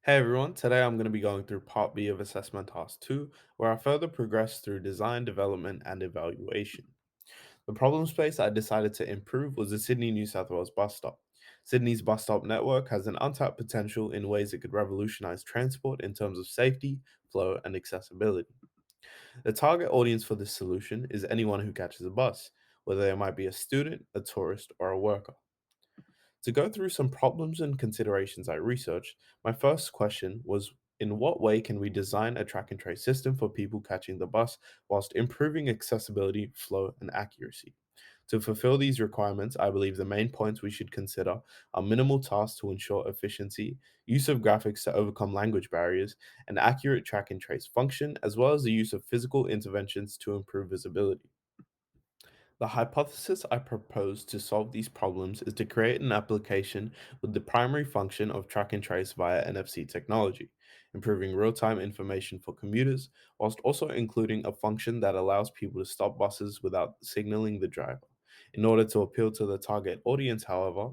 Hey everyone, today I'm going to be going through part B of assessment task 2, where I further progress through design, development, and evaluation. The problem space I decided to improve was the Sydney New South Wales bus stop. Sydney's bus stop network has an untapped potential in ways it could revolutionize transport in terms of safety, flow, and accessibility. The target audience for this solution is anyone who catches a bus, whether they might be a student, a tourist, or a worker. To go through some problems and considerations I researched, my first question was, in what way can we design a track and trace system for people catching the bus whilst improving accessibility, flow, and accuracy? To fulfill these requirements, I believe the main points we should consider are minimal tasks to ensure efficiency, use of graphics to overcome language barriers, and accurate track and trace function, as well as the use of physical interventions to improve visibility. The hypothesis I propose to solve these problems is to create an application with the primary function of track and trace via NFC technology, improving real time information for commuters, whilst also including a function that allows people to stop buses without signaling the driver. In order to appeal to the target audience, however,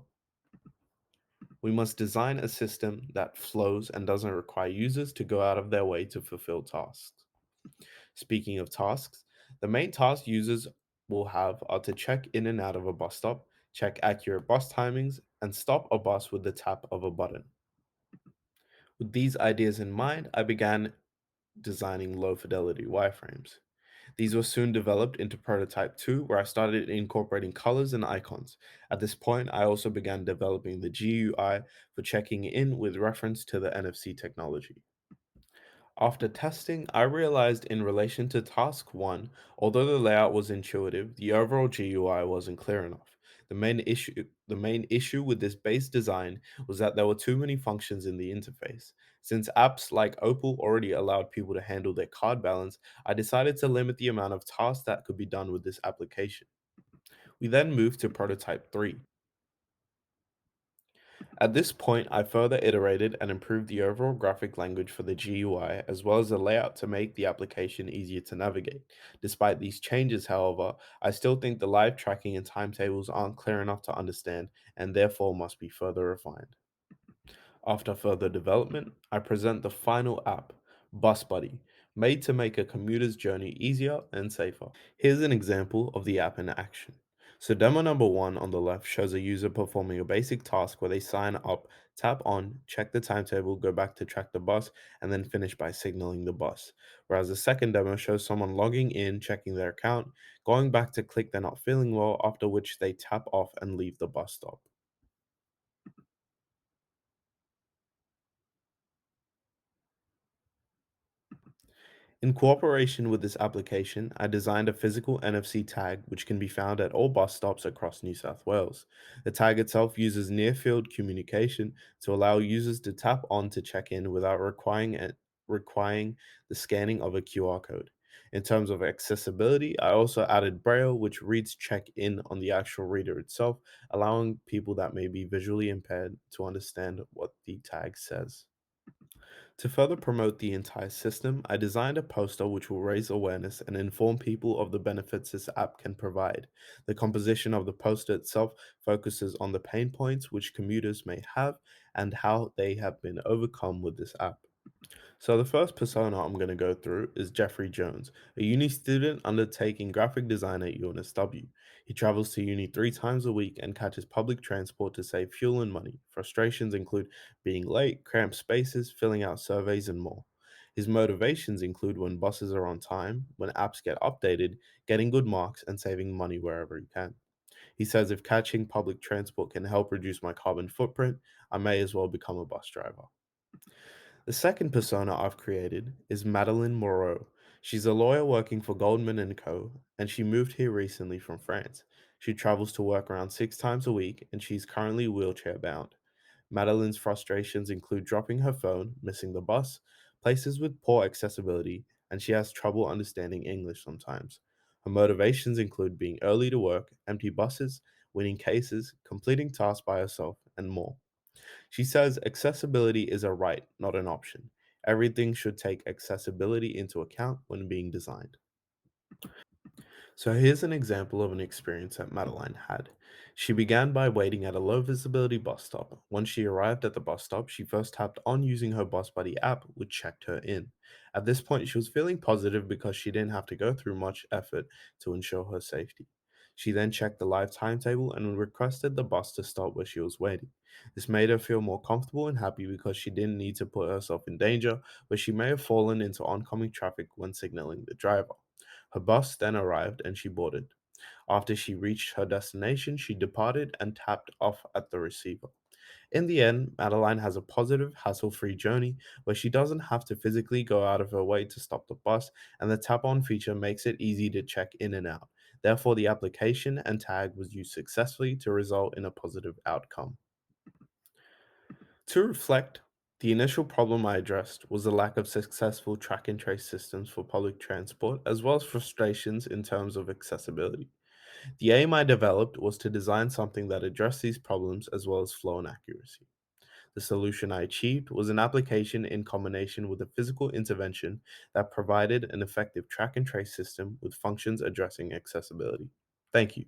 we must design a system that flows and doesn't require users to go out of their way to fulfill tasks. Speaking of tasks, the main tasks users will have are to check in and out of a bus stop, check accurate bus timings, and stop a bus with the tap of a button. With these ideas in mind, I began designing low fidelity wireframes. These were soon developed into Prototype 2, where I started incorporating colors and icons. At this point, I also began developing the GUI for checking in with reference to the NFC technology. After testing, I realized in relation to task 1, although the layout was intuitive, the overall GUI wasn't clear enough. The main issue with this base design was that there were too many functions in the interface. Since apps like Opal already allowed people to handle their card balance, I decided to limit the amount of tasks that could be done with this application. We then moved to prototype 3. At this point, I further iterated and improved the overall graphic language for the GUI as well as the layout to make the application easier to navigate. Despite these changes, however, I still think the live tracking and timetables aren't clear enough to understand and therefore must be further refined. After further development, I present the final app, Bus Buddy, made to make a commuter's journey easier and safer. Here's an example of the app in action. So, demo number 1 on the left shows a user performing a basic task where they sign up, tap on, check the timetable, go back to track the bus, and then finish by signaling the bus. Whereas the second demo shows someone logging in, checking their account, going back to click they're not feeling well, after which they tap off and leave the bus stop. In cooperation with this application, I designed a physical NFC tag which can be found at all bus stops across New South Wales. The tag itself uses near field communication to allow users to tap on to check in without requiring the scanning of a QR code. In terms of accessibility, I also added Braille, which reads check in on the actual reader itself, allowing people that may be visually impaired to understand what the tag says. To further promote the entire system, I designed a poster which will raise awareness and inform people of the benefits this app can provide. The composition of the poster itself focuses on the pain points which commuters may have and how they have been overcome with this app. So, the first persona I'm going to go through is Jeffrey Jones, a uni student undertaking graphic design at UNSW. He travels to uni 3 times a week and catches public transport to save fuel and money. Frustrations include being late, cramped spaces, filling out surveys, and more. His motivations include when buses are on time, when apps get updated, getting good marks, and saving money wherever he can. He says if catching public transport can help reduce my carbon footprint, I may as well become a bus driver. The second persona I've created is Madeline Moreau. She's a lawyer working for Goldman and Co, and she moved here recently from France. She travels to work around 6 times a week, and she's currently wheelchair bound. Madeline's frustrations include dropping her phone, missing the bus, places with poor accessibility, and she has trouble understanding English sometimes. Her motivations include being early to work, empty buses, winning cases, completing tasks by herself, and more. She says accessibility is a right, not an option. Everything should take accessibility into account when being designed. So here's an example of an experience that Madeline had. She began by waiting at a low visibility bus stop. Once she arrived at the bus stop, she first tapped on using her Bus Buddy app, which checked her in. At this point, she was feeling positive because she didn't have to go through much effort to ensure her safety. She then checked the live timetable and requested the bus to stop where she was waiting. This made her feel more comfortable and happy because she didn't need to put herself in danger where she may have fallen into oncoming traffic when signaling the driver. Her bus then arrived and she boarded. After she reached her destination, she departed and tapped off at the receiver. In the end, Madeline has a positive, hassle free journey where she doesn't have to physically go out of her way to stop the bus, and the tap on feature makes it easy to check in and out. Therefore, the application and tag was used successfully to result in a positive outcome. To reflect, the initial problem I addressed was the lack of successful track and trace systems for public transport, as well as frustrations in terms of accessibility. The aim I developed was to design something that addressed these problems as well as flow and accuracy. The solution I achieved was an application in combination with a physical intervention that provided an effective track and trace system with functions addressing accessibility. Thank you.